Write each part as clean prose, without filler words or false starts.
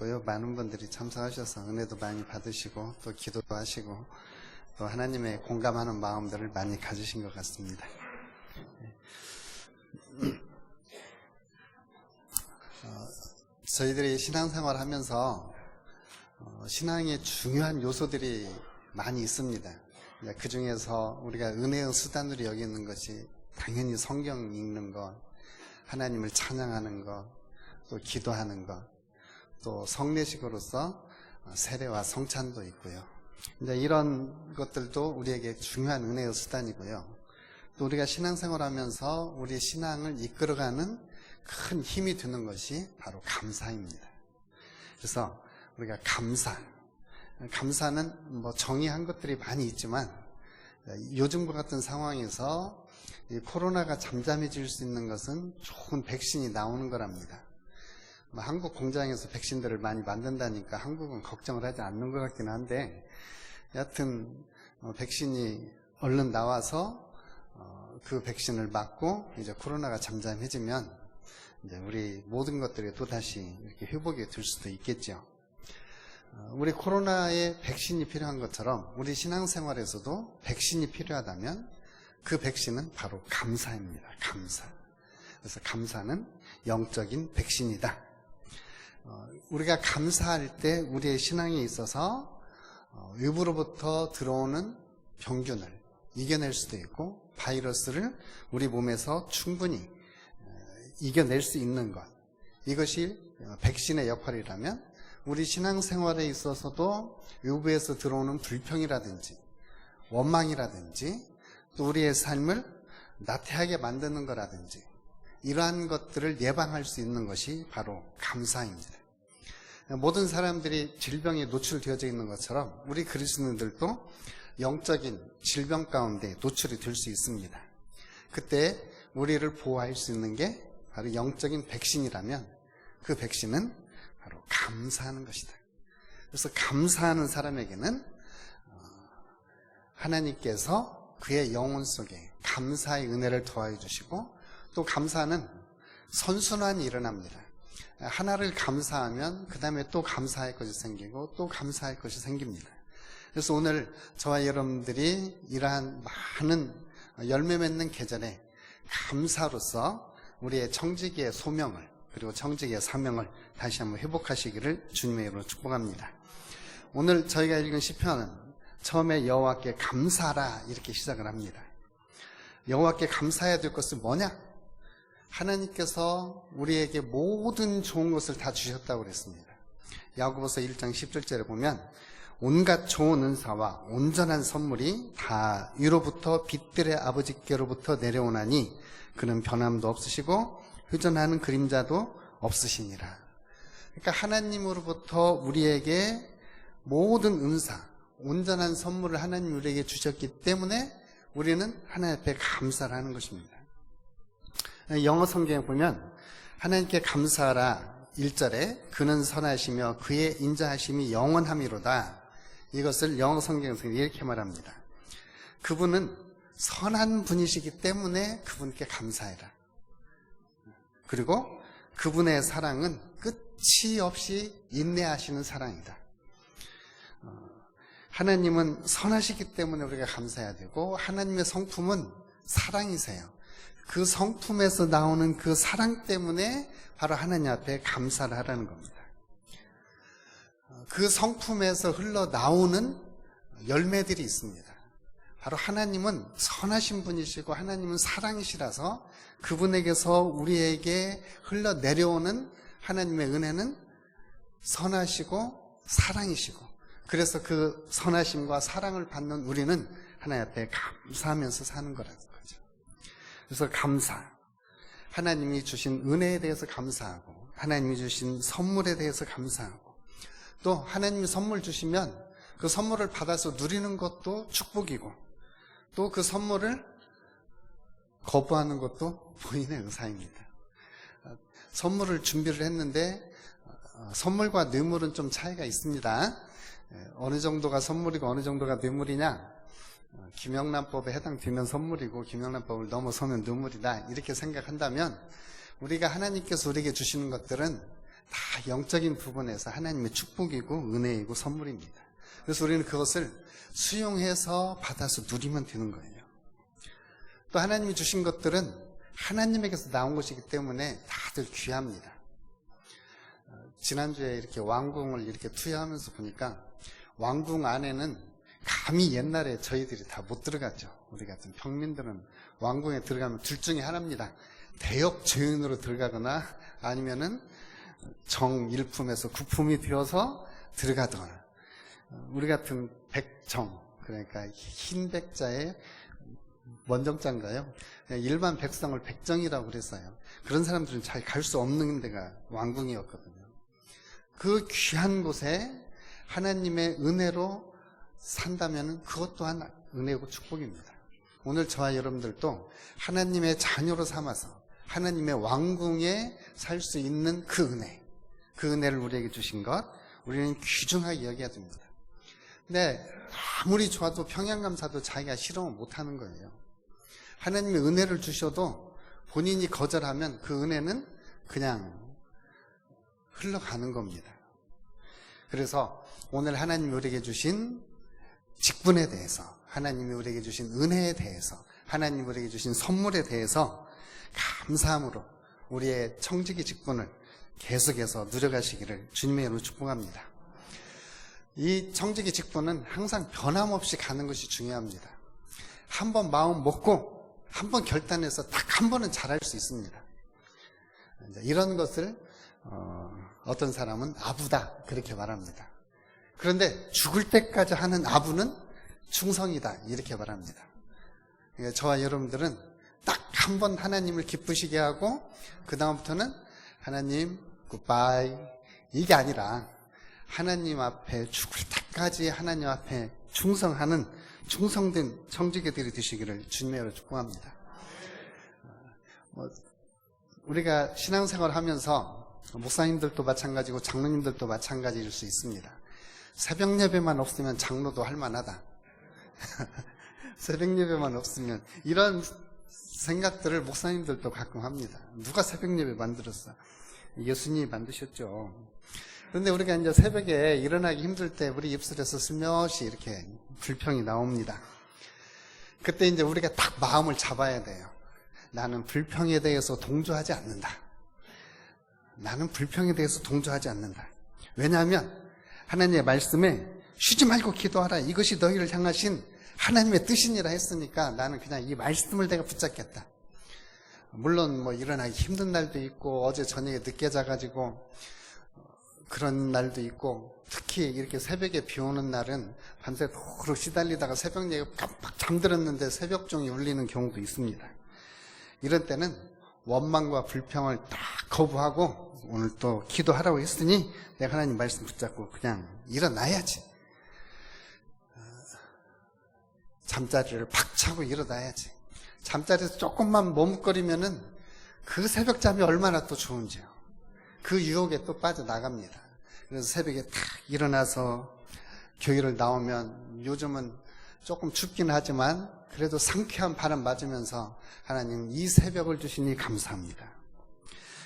있고요. 많은 분들이 참석하셔서 은혜도 많이 받으시고 또 기도도 하시고 또 하나님의 공감하는 마음들을 많이 가지신 것 같습니다. 저희들이 신앙생활 하면서 신앙의 중요한 요소들이 많이 있습니다. 그 중에서 우리가 은혜의 수단으로 여기는 것이 당연히 성경 읽는 것, 하나님을 찬양하는 것, 또 기도하는 것, 또 성례식으로서 세례와 성찬도 있고요. 이제 이런 것들도 우리에게 중요한 은혜의 수단이고요. 또 우리가 신앙생활하면서 우리 신앙을 이끌어가는 큰 힘이 되는 것이 바로 감사입니다. 그래서 우리가 감사는 뭐 정의한 것들이 많이 있지만 요즘과 같은 상황에서 이 코로나가 잠잠해질 수 있는 것은 좋은 백신이 나오는 거랍니다. 한국 공장에서 백신들을 많이 만든다니까 한국은 걱정을 하지 않는 것 같긴 한데, 여하튼 백신이 얼른 나와서 그 백신을 맞고 이제 코로나가 잠잠해지면 이제 우리 모든 것들이 또다시 이렇게 회복이 될 수도 있겠죠. 우리 코로나에 백신이 필요한 것처럼 우리 신앙생활에서도 백신이 필요하다면 그 백신은 바로 감사입니다. 감사. 그래서 감사는 영적인 백신이다. 우리가 감사할 때 우리의 신앙에 있어서 외부로부터 들어오는 병균을 이겨낼 수도 있고 바이러스를 우리 몸에서 충분히 이겨낼 수 있는 것, 이것이 백신의 역할이라면 우리 신앙생활에 있어서도 외부에서 들어오는 불평이라든지 원망이라든지 또 우리의 삶을 나태하게 만드는 거라든지 이러한 것들을 예방할 수 있는 것이 바로 감사입니다. 모든 사람들이 질병에 노출되어져 있는 것처럼 우리 그리스도인들도 영적인 질병 가운데 노출이 될 수 있습니다. 그때 우리를 보호할 수 있는 게 바로 영적인 백신이라면 그 백신은 바로 감사하는 것이다. 그래서 감사하는 사람에게는 하나님께서 그의 영혼 속에 감사의 은혜를 더하여 주시고, 또 감사는 선순환이 일어납니다. 하나를 감사하면 그 다음에 또 감사할 것이 생기고 또 감사할 것이 생깁니다. 그래서 오늘 저와 여러분들이 이러한 많은 열매 맺는 계절에 감사로서 우리의 청지기의 소명을 그리고 청지기의 사명을 다시 한번 회복하시기를 주님의 이름으로 축복합니다. 오늘 저희가 읽은 시편은 처음에 여호와께 감사하라 이렇게 시작을 합니다. 여호와께 감사해야 될 것은 뭐냐? 하나님께서 우리에게 모든 좋은 것을 다 주셨다고 그랬습니다. 야고보서 1장 17절에 보면 온갖 좋은 은사와 온전한 선물이 다 위로부터 빛들의 아버지께로부터 내려오나니 그는 변함도 없으시고 회전하는 그림자도 없으시니라. 그러니까 하나님으로부터 우리에게 모든 은사, 온전한 선물을 하나님 우리에게 주셨기 때문에 우리는 하나님 앞에 감사를 하는 것입니다. 영어 성경에 보면 하나님께 감사하라 1절에 그는 선하시며 그의 인자하심이 영원함이로다. 이것을 영어 성경에서 이렇게 말합니다. 그분은 선한 분이시기 때문에 그분께 감사해라. 그리고 그분의 사랑은 끝이 없이 인내하시는 사랑이다. 하나님은 선하시기 때문에 우리가 감사해야 되고 하나님의 성품은 사랑이세요. 그 성품에서 나오는 그 사랑 때문에 바로 하나님 앞에 감사를 하라는 겁니다. 그 성품에서 흘러나오는 열매들이 있습니다. 바로 하나님은 선하신 분이시고 하나님은 사랑이시라서 그분에게서 우리에게 흘러내려오는 하나님의 은혜는 선하시고 사랑이시고, 그래서 그 선하심과 사랑을 받는 우리는 하나님 앞에 감사하면서 사는 거라는 거죠. 그래서 감사, 하나님이 주신 은혜에 대해서 감사하고 하나님이 주신 선물에 대해서 감사하고, 또 하나님이 선물 주시면 그 선물을 받아서 누리는 것도 축복이고 또 그 선물을 거부하는 것도 본인의 의사입니다. 선물을 준비를 했는데 선물과 뇌물은 좀 차이가 있습니다. 어느 정도가 선물이고 어느 정도가 뇌물이냐, 김영란법에 해당되면 선물이고 김영란법을 넘어서면 뇌물이다 이렇게 생각한다면 우리가 하나님께서 우리에게 주시는 것들은 다 영적인 부분에서 하나님의 축복이고 은혜이고 선물입니다. 그래서 우리는 그것을 수용해서 받아서 누리면 되는 거예요. 또 하나님이 주신 것들은 하나님에게서 나온 것이기 때문에 다들 귀합니다. 지난주에 이렇게 왕궁을 이렇게 투여하면서 보니까 왕궁 안에는 감히 옛날에 저희들이 다 못 들어갔죠. 우리 같은 평민들은 왕궁에 들어가면 둘 중에 하나입니다. 대역 죄인으로 들어가거나 아니면은 정일품에서 국품이 되어서 들어가거나, 우리 같은 백정, 그러니까 흰 백자에 원정자인가요? 일반 백성을 백정이라고 그랬어요. 그런 사람들은 잘 갈 수 없는 데가 왕궁이었거든요. 그 귀한 곳에 하나님의 은혜로 산다면 그것 또한 은혜고 축복입니다. 오늘 저와 여러분들도 하나님의 자녀로 삼아서 하나님의 왕궁에 살 수 있는 그 은혜, 그 은혜를 우리에게 주신 것, 우리는 귀중하게 여겨야 됩니다. 근데 아무리 좋아도 평양감사도 자기가 실험을 못하는 거예요. 하나님의 은혜를 주셔도 본인이 거절하면 그 은혜는 그냥 흘러가는 겁니다. 그래서 오늘 하나님이 우리에게 주신 직분에 대해서, 하나님이 우리에게 주신 은혜에 대해서, 하나님이 우리에게 주신 선물에 대해서 감사함으로 우리의 청지기 직분을 계속해서 누려가시기를 주님의 이름으로 축복합니다. 이 청지기 직분은 항상 변함없이 가는 것이 중요합니다. 한번 마음 먹고 한번 결단해서 딱 한 번은 잘할 수 있습니다. 이런 것을 어떤 사람은 아부다 그렇게 말합니다. 그런데 죽을 때까지 하는 아부는 충성이다 이렇게 말합니다. 저와 여러분들은 딱 한 번 하나님을 기쁘시게 하고 그 다음부터는 하나님 굿바이 이게 아니라 하나님 앞에 죽을 때까지 하나님 앞에 충성하는 충성된 청지기들이 되시기를 주님으로 축복합니다. 우리가 신앙생활을 하면서 목사님들도 마찬가지고 장로님들도 마찬가지일 수 있습니다. 새벽 예배만 없으면 장로도 할만하다. 새벽 예배만 없으면, 이런 생각들을 목사님들도 가끔 합니다. 누가 새벽 예배 만들었어? 예수님이 만드셨죠. 그런데 우리가 이제 새벽에 일어나기 힘들 때 우리 입술에서 스며시 이렇게 불평이 나옵니다. 그때 이제 우리가 딱 마음을 잡아야 돼요. 나는 불평에 대해서 동조하지 않는다. 나는 불평에 대해서 동조하지 않는다. 왜냐하면 하나님의 말씀에 쉬지 말고 기도하라. 이것이 너희를 향하신 하나님의 뜻이니라 했으니까 나는 그냥 이 말씀을 내가 붙잡겠다. 물론 뭐 일어나기 힘든 날도 있고 어제 저녁에 늦게 자가지고 그런 날도 있고, 특히 이렇게 새벽에 비 오는 날은 밤새 도로 시달리다가 새벽 예배 깜빡 잠들었는데 새벽종이 울리는 경우도 있습니다. 이런 때는 원망과 불평을 딱 거부하고 오늘 또 기도하라고 했으니 내가 하나님 말씀 붙잡고 그냥 일어나야지. 잠자리를 박차고 일어나야지. 잠자리에서 조금만 머뭇거리면은 그 새벽잠이 얼마나 또 좋은지요. 그 유혹에 또 빠져나갑니다. 그래서 새벽에 탁 일어나서 교회를 나오면, 요즘은 조금 춥긴 하지만 그래도 상쾌한 바람 맞으면서 하나님 이 새벽을 주시니 감사합니다.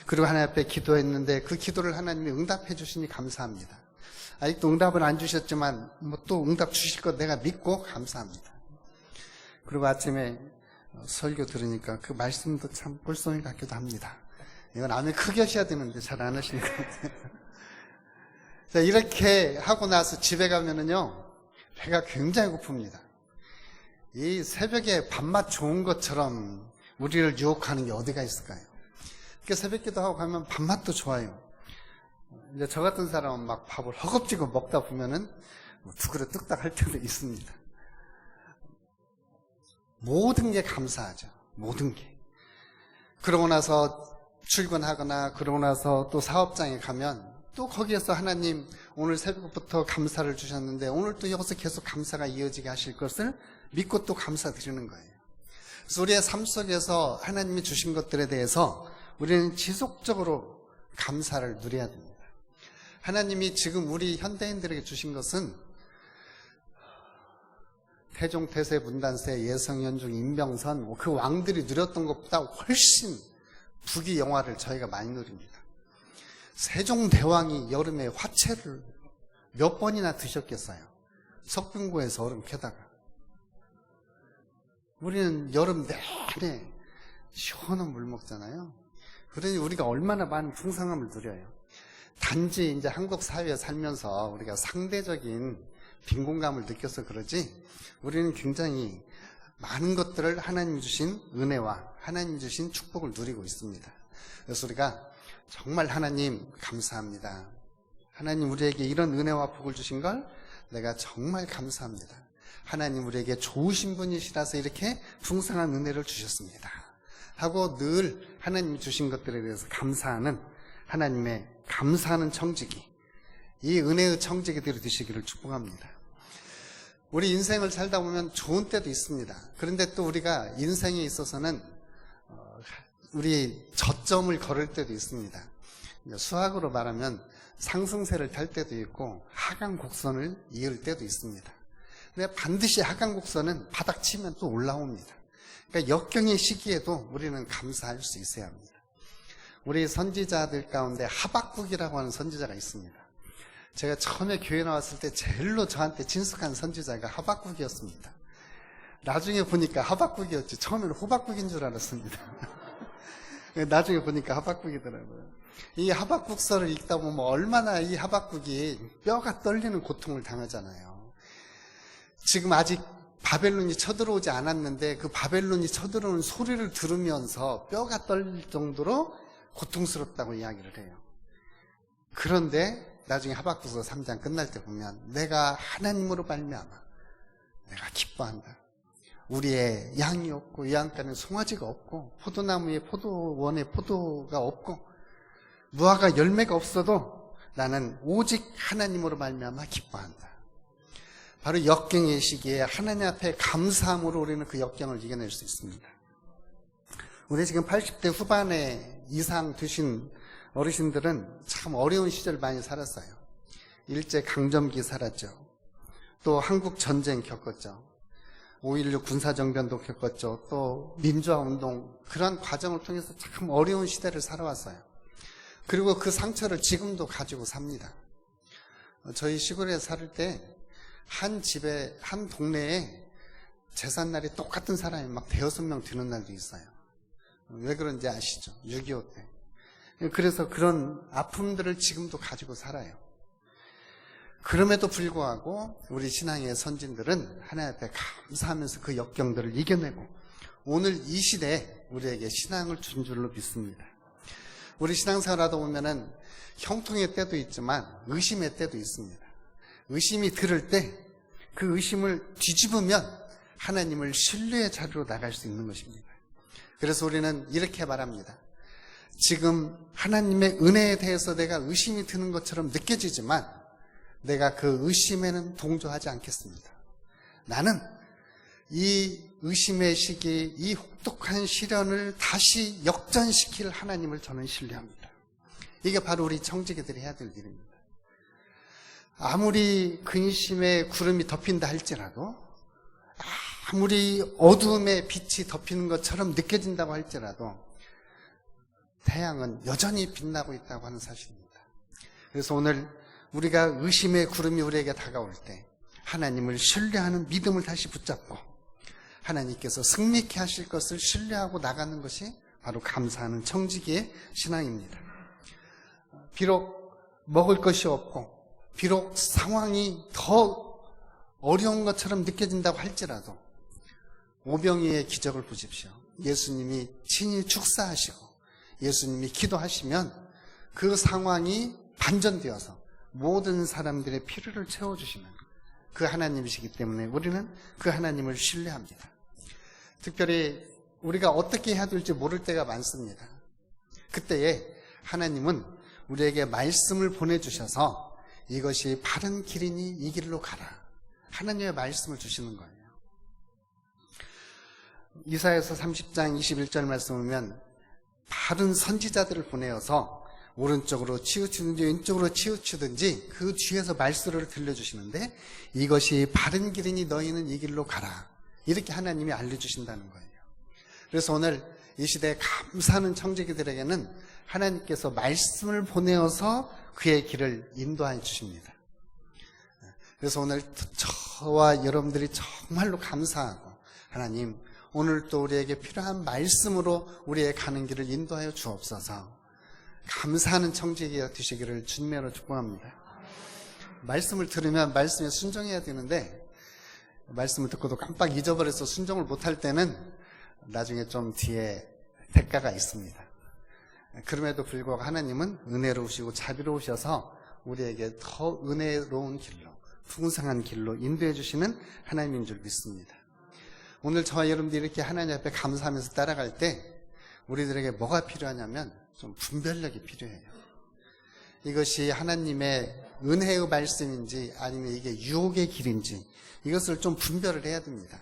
그리고 하나님 앞에 기도했는데 그 기도를 하나님이 응답해 주시니 감사합니다. 아직도 응답을 안 주셨지만 뭐 또 응답 주실 것 내가 믿고 감사합니다. 그리고 아침에 설교 들으니까 그 말씀도 참 꿀송이 같기도 합니다. 이건 아멘 크게 하셔야 되는데 잘 안 하시는 것 같아요. 자, 이렇게 하고 나서 집에 가면은요, 배가 굉장히 고픕니다. 이 새벽에 밥맛 좋은 것처럼 우리를 유혹하는 게 어디가 있을까요? 그러니까 새벽 기도하고 가면 밥맛도 좋아요. 이제 저 같은 사람은 막 밥을 허겁지겁 먹다 보면은 두 그릇 뚝딱 할 때도 있습니다. 모든 게 감사하죠. 모든 게. 그러고 나서 출근하거나 그러고 나서 또 사업장에 가면 또 거기에서 하나님 오늘 새벽부터 감사를 주셨는데 오늘 또 여기서 계속 감사가 이어지게 하실 것을 믿고 또 감사드리는 거예요. 그래서 우리의 삶 속에서 하나님이 주신 것들에 대해서 우리는 지속적으로 감사를 누려야 됩니다. 하나님이 지금 우리 현대인들에게 주신 것은 태종, 태세, 문단세, 예성, 연중, 임병선 그 왕들이 누렸던 것보다 훨씬 부귀 영화를 저희가 많이 누립니다. 세종대왕이 여름에 화채를 몇 번이나 드셨겠어요? 석빙고에서 얼음 캐다가. 우리는 여름 내내 시원한 물 먹잖아요. 그러니 우리가 얼마나 많은 풍성함을 누려요. 단지 이제 한국 사회에 살면서 우리가 상대적인 빈곤감을 느껴서 그러지, 우리는 굉장히 많은 것들을 하나님 주신 은혜와 하나님 주신 축복을 누리고 있습니다. 그래서 우리가 정말 하나님 감사합니다. 하나님 우리에게 이런 은혜와 복을 주신 걸 내가 정말 감사합니다. 하나님 우리에게 좋으신 분이시라서 이렇게 풍성한 은혜를 주셨습니다 하고 늘 하나님이 주신 것들에 대해서 감사하는 하나님의 감사하는 청지기, 이 은혜의 청지기들이 되시기를 축복합니다. 우리 인생을 살다 보면 좋은 때도 있습니다. 그런데 또 우리가 인생에 있어서는 우리 저점을 걸을 때도 있습니다. 수학으로 말하면 상승세를 탈 때도 있고 하강 곡선을 이을 때도 있습니다. 근데 반드시 하강 곡선은 바닥 치면 또 올라옵니다. 그러니까 역경의 시기에도 우리는 감사할 수 있어야 합니다. 우리 선지자들 가운데 하박국이라고 하는 선지자가 있습니다. 제가 처음에 교회 나왔을 때 제일로 저한테 친숙한 선지자가 하박국이었습니다. 나중에 보니까 하박국이었지, 처음에는 호박국인 줄 알았습니다. 나중에 보니까 하박국이더라고요. 이 하박국서를 읽다 보면 얼마나 이 하박국이 뼈가 떨리는 고통을 당하잖아요. 지금 아직 바벨론이 쳐들어오지 않았는데 그 바벨론이 쳐들어오는 소리를 들으면서 뼈가 떨릴 정도로 고통스럽다고 이야기를 해요. 그런데 나중에 하박국서 3장 끝날 때 보면 내가 하나님으로 말미암아 내가 기뻐한다. 우리의 양이 없고 이 양간에 송아지가 없고 포도나무에 포도원에 포도가 없고 무화과 열매가 없어도 나는 오직 하나님으로 말미암아 기뻐한다. 바로 역경의 시기에 하나님 앞에 감사함으로 우리는 그 역경을 이겨낼 수 있습니다. 우리 지금 80대 후반에 이상 되신 어르신들은 참 어려운 시절 많이 살았어요. 일제 강점기 살았죠. 또 한국 전쟁 겪었죠. 5.16 군사정변도 겪었죠. 또 민주화운동, 그런 과정을 통해서 참 어려운 시대를 살아왔어요. 그리고 그 상처를 지금도 가지고 삽니다. 저희 시골에 살 때 한 집에, 한 동네에 제삿날이 똑같은 사람이 막 대여섯 명 되는 날도 있어요. 왜 그런지 아시죠? 6.25 때. 그래서 그런 아픔들을 지금도 가지고 살아요. 그럼에도 불구하고 우리 신앙의 선진들은 하나님 앞에 감사하면서 그 역경들을 이겨내고 오늘 이 시대에 우리에게 신앙을 준 줄로 믿습니다. 우리 신앙생활 하다 보면은 형통의 때도 있지만 의심의 때도 있습니다. 의심이 들을 때 그 의심을 뒤집으면 하나님을 신뢰의 자리로 나갈 수 있는 것입니다. 그래서 우리는 이렇게 말합니다. 지금 하나님의 은혜에 대해서 내가 의심이 드는 것처럼 느껴지지만 내가 그 의심에는 동조하지 않겠습니다. 나는 이 의심의 시기, 이 혹독한 시련을 다시 역전시킬 하나님을 저는 신뢰합니다. 이게 바로 우리 청지기들이 해야 될 일입니다. 아무리 근심의 구름이 덮인다 할지라도, 아무리 어두움의 빛이 덮이는 것처럼 느껴진다고 할지라도 태양은 여전히 빛나고 있다고 하는 사실입니다. 그래서 오늘 우리가 의심의 구름이 우리에게 다가올 때 하나님을 신뢰하는 믿음을 다시 붙잡고 하나님께서 승리케 하실 것을 신뢰하고 나가는 것이 바로 감사하는 청지기의 신앙입니다. 비록 먹을 것이 없고 비록 상황이 더 어려운 것처럼 느껴진다고 할지라도 오병이의 기적을 보십시오. 예수님이 친히 축사하시고 예수님이 기도하시면 그 상황이 반전되어서 모든 사람들의 필요를 채워주시는 그 하나님이시기 때문에 우리는 그 하나님을 신뢰합니다. 특별히 우리가 어떻게 해야 될지 모를 때가 많습니다. 그때에 하나님은 우리에게 말씀을 보내주셔서 이것이 바른 길이니 이 길로 가라. 하나님의 말씀을 주시는 거예요. 이사야서 30장 21절 말씀 보면 바른 선지자들을 보내어서 오른쪽으로 치우치든지 왼쪽으로 치우치든지 그 뒤에서 말씀을 들려주시는데 이것이 바른 길이니 너희는 이 길로 가라. 이렇게 하나님이 알려주신다는 거예요. 그래서 오늘 이 시대에 감사하는 청지기들에게는 하나님께서 말씀을 보내어서 그의 길을 인도해 주십니다. 그래서 오늘 저와 여러분들이 정말로 감사하고, 하나님 오늘 또 우리에게 필요한 말씀으로 우리의 가는 길을 인도하여 주옵소서. 감사하는 청지기가 되시기를 주님으로 축복합니다. 말씀을 들으면 말씀에 순종해야 되는데, 말씀을 듣고도 깜빡 잊어버려서 순종을 못할 때는 나중에 좀 뒤에 대가가 있습니다. 그럼에도 불구하고 하나님은 은혜로우시고 자비로우셔서 우리에게 더 은혜로운 길로, 풍성한 길로 인도해 주시는 하나님인 줄 믿습니다. 오늘 저와 여러분들이 이렇게 하나님 앞에 감사하면서 따라갈 때 우리들에게 뭐가 필요하냐면 좀 분별력이 필요해요. 이것이 하나님의 은혜의 말씀인지 아니면 이게 유혹의 길인지 이것을 좀 분별을 해야 됩니다.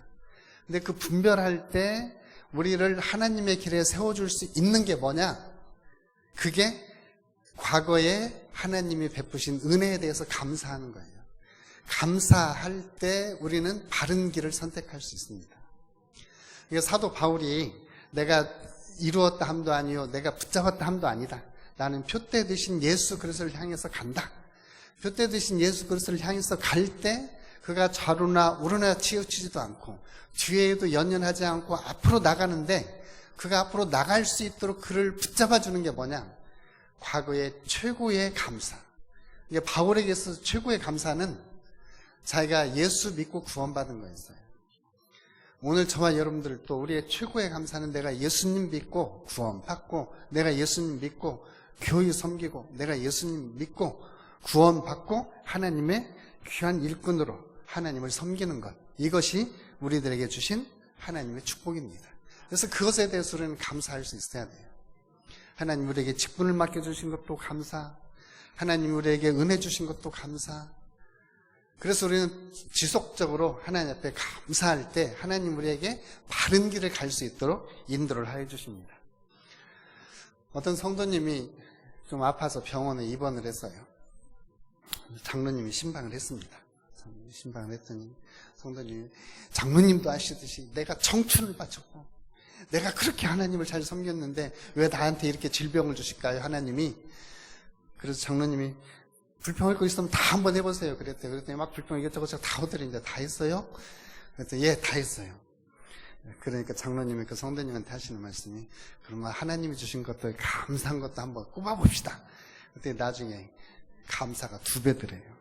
근데 그 분별할 때 우리를 하나님의 길에 세워줄 수 있는 게 뭐냐? 그게 과거에 하나님이 베푸신 은혜에 대해서 감사하는 거예요. 감사할 때 우리는 바른 길을 선택할 수 있습니다. 이게 사도 바울이 내가 이루었다 함도 아니요 내가 붙잡았다 함도 아니다. 나는 표대 되신 예수 그리스도를 향해서 간다. 표대 되신 예수 그리스도를 향해서 갈 때 그가 좌로나 우로나 치우치지도 않고 뒤에도 연연하지 않고 앞으로 나가는데, 그가 앞으로 나갈 수 있도록 그를 붙잡아 주는 게 뭐냐? 과거의 최고의 감사. 이게 바울에게 있어서 최고의 감사는 자기가 예수 믿고 구원받은 거였어요. 오늘 저와 여러분들도 우리의 최고의 감사는 내가 예수님 믿고 구원받고, 내가 예수님 믿고 교회 섬기고, 내가 예수님 믿고 구원받고 하나님의 귀한 일꾼으로 하나님을 섬기는 것, 이것이 우리들에게 주신 하나님의 축복입니다. 그래서 그것에 대해서 우리는 감사할 수 있어야 돼요. 하나님 우리에게 직분을 맡겨주신 것도 감사, 하나님 우리에게 은혜 주신 것도 감사. 그래서 우리는 지속적으로 하나님 앞에 감사할 때 하나님 우리에게 바른 길을 갈 수 있도록 인도를 하여 주십니다. 어떤 성도님이 좀 아파서 병원에 입원을 했어요. 장로님이 신방을 했습니다. 신방을 했더니 성도님이, 장로님도 아시듯이 내가 청춘을 바쳤고 내가 그렇게 하나님을 잘 섬겼는데 왜 나한테 이렇게 질병을 주실까요, 하나님이? 그래서 장로님이 불평할 거 있으면 다 한번 해보세요 그랬대요. 그랬더니 막 불평 이것저것 다 하더니 다 했어요? 그랬더니 예, 다 했어요. 그러니까 장로님이 그 성도님한테 하시는 말씀이, 그러면 하나님이 주신 것들 감사한 것도 한번 꼽아봅시다. 그랬더니 나중에 감사가 2배더래요.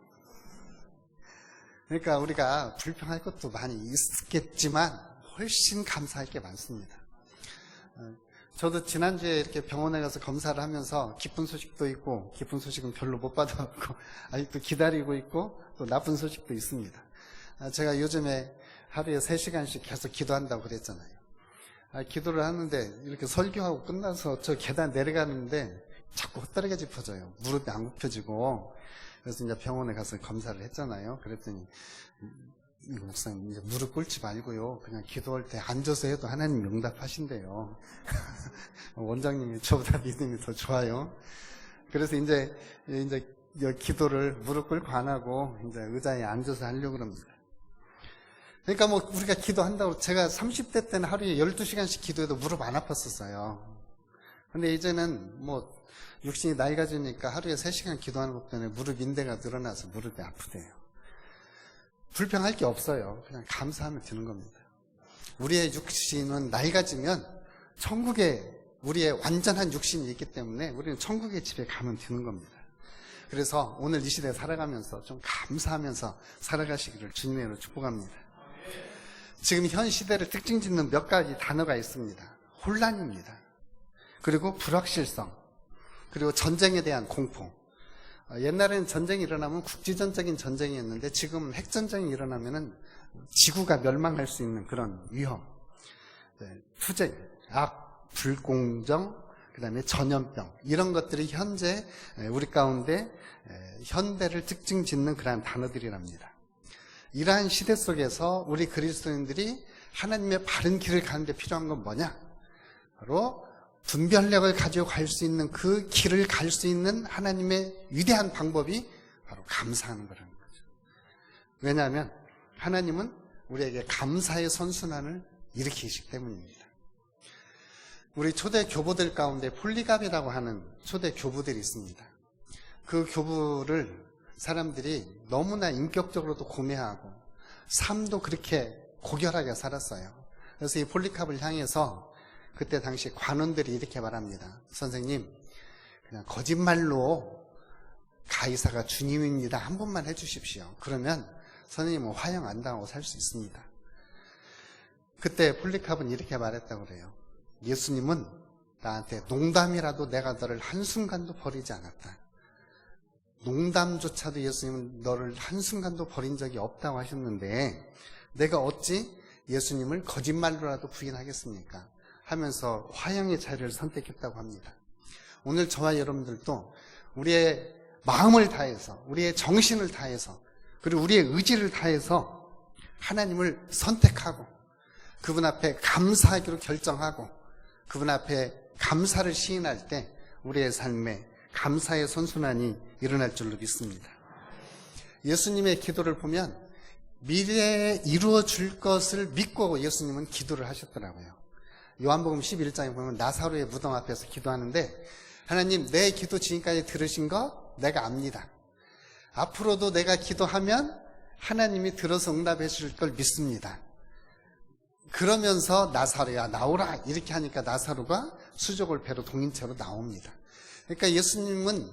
그러니까 우리가 불평할 것도 많이 있겠지만 훨씬 감사할 게 많습니다. 저도 지난주에 이렇게 병원에 가서 검사를 하면서 기쁜 소식도 있고 기쁜 소식은 별로 못 받아갖고 아직도 기다리고 있고 또 나쁜 소식도 있습니다. 제가 요즘에 하루에 3시간씩 계속 기도한다고 그랬잖아요. 기도를 하는데 이렇게 설교하고 끝나서 저 계단 내려가는데 자꾸 헛다리가 짚어져요. 무릎이 안 굽혀지고. 그래서 이제 병원에 가서 검사를 했잖아요. 그랬더니 목사님 이제 무릎 꿇지 말고요, 그냥 기도할 때 앉아서 해도 하나님 응답하신대요. 원장님이 저보다 믿음이 더 좋아요. 그래서 이제 기도를 무릎 꿇고 안 하고 이제 의자에 앉아서 하려고 합니다. 그러니까 뭐 우리가 기도한다고, 제가 30대 때는 하루에 12시간씩 기도해도 무릎 안 아팠었어요. 근데 이제는 뭐 육신이 나이가 드니까 하루에 3시간 기도하는 것 때문에 무릎 인대가 늘어나서 무릎이 아프대요. 불평할 게 없어요. 그냥 감사하면 되는 겁니다. 우리의 육신은 나이가 지면 천국에 우리의 완전한 육신이 있기 때문에 우리는 천국의 집에 가면 되는 겁니다. 그래서 오늘 이 시대에 살아가면서 좀 감사하면서 살아가시기를 주님으로 축복합니다. 지금 현 시대를 특징 짓는 몇 가지 단어가 있습니다. 혼란입니다. 그리고 불확실성, 그리고 전쟁에 대한 공포. 옛날에는 전쟁이 일어나면 국지전적인 전쟁이었는데 지금 핵전쟁이 일어나면은 지구가 멸망할 수 있는 그런 위험, 투쟁, 악, 불공정, 그 다음에 전염병, 이런 것들이 현재 우리 가운데 현대를 특징 짓는 그러한 단어들이랍니다. 이러한 시대 속에서 우리 그리스도인들이 하나님의 바른 길을 가는 데 필요한 건 뭐냐? 바로 분별력을 가지고 갈 수 있는, 그 길을 갈 수 있는 하나님의 위대한 방법이 바로 감사하는 거라는 거죠. 왜냐하면 하나님은 우리에게 감사의 선순환을 일으키시기 때문입니다. 우리 초대 교부들 가운데 폴리갑이라고 하는 초대 교부들이 있습니다. 그 교부를 사람들이 너무나 인격적으로도 고매하고 삶도 그렇게 고결하게 살았어요. 그래서 이 폴리갑을 향해서 그때 당시 관원들이 이렇게 말합니다. 선생님, 그냥 거짓말로 가이사가 주님입니다 한 번만 해주십시오. 그러면 선생님은 화형 안 당하고 살 수 있습니다. 그때 폴리갑은 이렇게 말했다고 그래요. 예수님은 나한테 농담이라도 내가 너를 한순간도 버리지 않았다. 농담조차도 예수님은 너를 한순간도 버린 적이 없다고 하셨는데 내가 어찌 예수님을 거짓말로라도 부인하겠습니까? 하면서 화형의 자리를 선택했다고 합니다. 오늘 저와 여러분들도 우리의 마음을 다해서, 우리의 정신을 다해서, 그리고 우리의 의지를 다해서 하나님을 선택하고 그분 앞에 감사하기로 결정하고 그분 앞에 감사를 시인할 때 우리의 삶에 감사의 선순환이 일어날 줄로 믿습니다. 예수님의 기도를 보면 미래에 이루어질 것을 믿고 예수님은 기도를 하셨더라고요. 요한복음 11장에 보면 나사로의 무덤 앞에서 기도하는데 하나님, 내 기도 지금까지 들으신 거 내가 압니다. 앞으로도 내가 기도하면 하나님이 들어서 응답해 주실 걸 믿습니다. 그러면서 나사로야 나오라 이렇게 하니까 나사로가 수족을 배로 동인채로 나옵니다. 그러니까 예수님은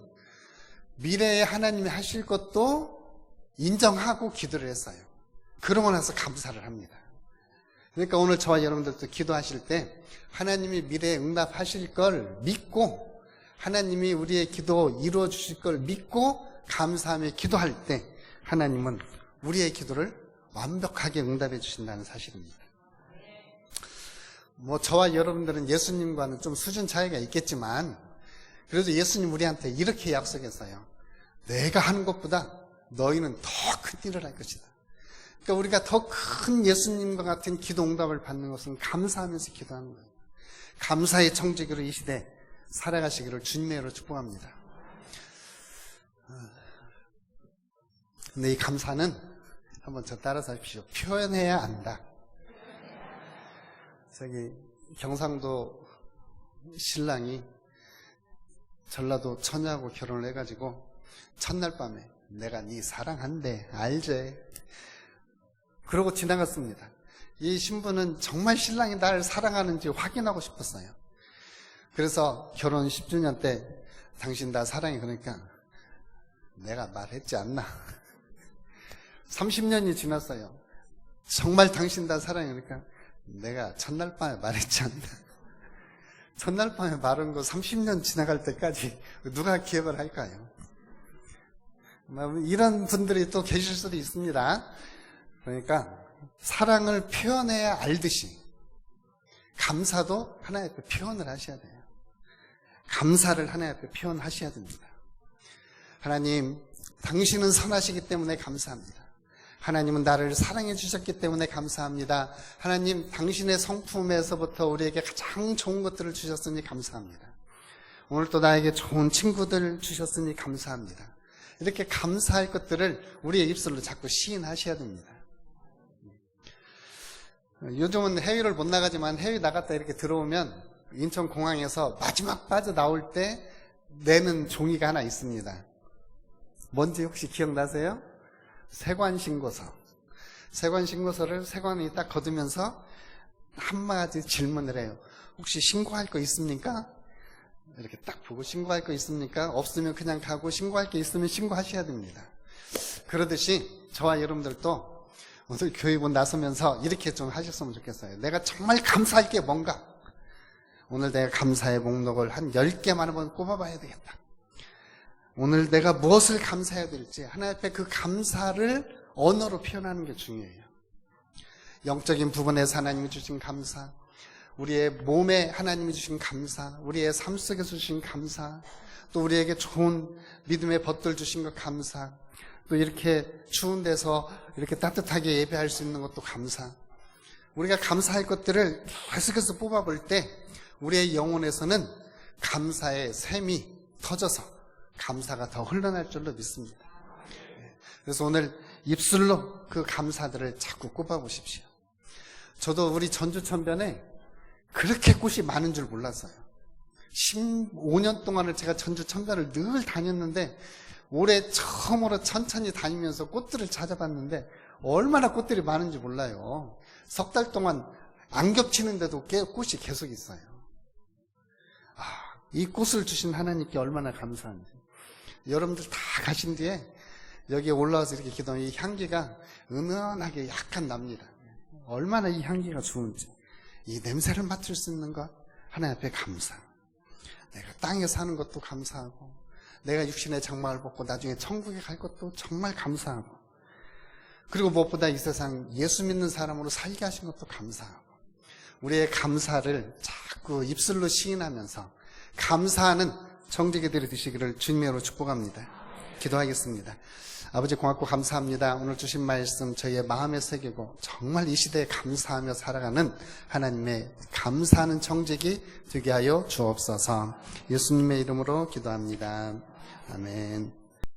미래에 하나님이 하실 것도 인정하고 기도를 했어요. 그러고 나서 감사를 합니다. 그러니까 오늘 저와 여러분들도 기도하실 때 하나님이 미래에 응답하실 걸 믿고 하나님이 우리의 기도 이루어 주실 걸 믿고 감사하며 기도할 때 하나님은 우리의 기도를 완벽하게 응답해 주신다는 사실입니다. 저와 여러분들은 예수님과는 좀 수준 차이가 있겠지만 그래도 예수님 우리한테 이렇게 약속했어요. 내가 하는 것보다 너희는 더 큰 일을 할 것이다. 그러니까 우리가 더 큰 예수님과 같은 기도 응답을 받는 것은 감사하면서 기도하는 거예요. 감사의 청지기로 이 시대 살아가시기를 주님의 이름으로 축복합니다. 근데 이 감사는 한번 저 따라서 하십시오. 표현해야 안다. 저기 경상도 신랑이 전라도 처녀하고 결혼을 해가지고 첫날 밤에 내가 네 사랑한대 알제 그러고 지나갔습니다. 이 신부는 정말 신랑이 나를 사랑하는지 확인하고 싶었어요. 그래서 결혼 10주년 때 당신 나 사랑해 그러니까 내가 말했지 않나. 30년이 지났어요. 정말 당신 나 사랑해 그러니까 내가 첫날 밤에 말했지 않나. 첫날 밤에 말한 거 30년 지나갈 때까지 누가 기억을 할까요? 이런 분들이 또 계실 수도 있습니다. 그러니까 사랑을 표현해야 알듯이 감사도 하나님 앞에 표현을 하셔야 돼요. 감사를 하나님 앞에 표현하셔야 됩니다. 하나님, 당신은 선하시기 때문에 감사합니다. 하나님은 나를 사랑해 주셨기 때문에 감사합니다. 하나님, 당신의 성품에서부터 우리에게 가장 좋은 것들을 주셨으니 감사합니다. 오늘 또 나에게 좋은 친구들 주셨으니 감사합니다. 이렇게 감사할 것들을 우리의 입술로 자꾸 시인하셔야 됩니다. 요즘은 해외를 못 나가지만 해외 나갔다 이렇게 들어오면 인천공항에서 마지막 빠져나올 때 내는 종이가 하나 있습니다. 뭔지 혹시 기억나세요? 세관신고서. 세관신고서를 세관이 딱 거두면서 한마디 질문을 해요. 혹시 신고할 거 있습니까? 이렇게 딱 보고 신고할 거 있습니까? 없으면 그냥 가고 신고할 게 있으면 신고하셔야 됩니다. 그러듯이 저와 여러분들도 오늘 교회본 나서면서 이렇게 좀 하셨으면 좋겠어요. 내가 정말 감사할 게 뭔가? 오늘 내가 감사의 목록을 한 10개만 한번 꼽아봐야 되겠다. 오늘 내가 무엇을 감사해야 될지 하나님 앞에 그 감사를 언어로 표현하는 게 중요해요. 영적인 부분에서 하나님이 주신 감사, 우리의 몸에 하나님이 주신 감사, 우리의 삶 속에서 주신 감사, 또 우리에게 좋은 믿음의 벗들 주신 것 감사, 또 이렇게 추운 데서 이렇게 따뜻하게 예배할 수 있는 것도 감사. 우리가 감사할 것들을 계속해서 뽑아볼 때 우리의 영혼에서는 감사의 샘이 터져서 감사가 더 흘러날 줄로 믿습니다. 그래서 오늘 입술로 그 감사들을 자꾸 꼽아보십시오. 저도 우리 전주천변에 그렇게 꽃이 많은 줄 몰랐어요. 15년 동안을 제가 전주 청가를 늘 다녔는데 올해 처음으로 천천히 다니면서 꽃들을 찾아봤는데 얼마나 꽃들이 많은지 몰라요. 석 달 동안 안 겹치는데도 꽃이 계속 있어요. 이 꽃을 주신 하나님께 얼마나 감사한지. 여러분들 다 가신 뒤에 여기에 올라와서 이렇게 기도하면 이 향기가 은은하게 약간 납니다. 얼마나 이 향기가 좋은지. 이 냄새를 맡을 수 있는 것 하나님 앞에 감사. 내가 땅에 사는 것도 감사하고 내가 육신의 장막을 벗고 나중에 천국에 갈 것도 정말 감사하고 그리고 무엇보다 이 세상 예수 믿는 사람으로 살게 하신 것도 감사하고 우리의 감사를 자꾸 입술로 시인하면서 감사하는 청지기들이 되시기를 주님으로 축복합니다. 기도하겠습니다. 아버지 고맙고 감사합니다. 오늘 주신 말씀 저희의 마음에 새기고 정말 이 시대에 감사하며 살아가는 하나님의 감사하는 청지기 되게 하여 주옵소서. 예수님의 이름으로 기도합니다. 아멘.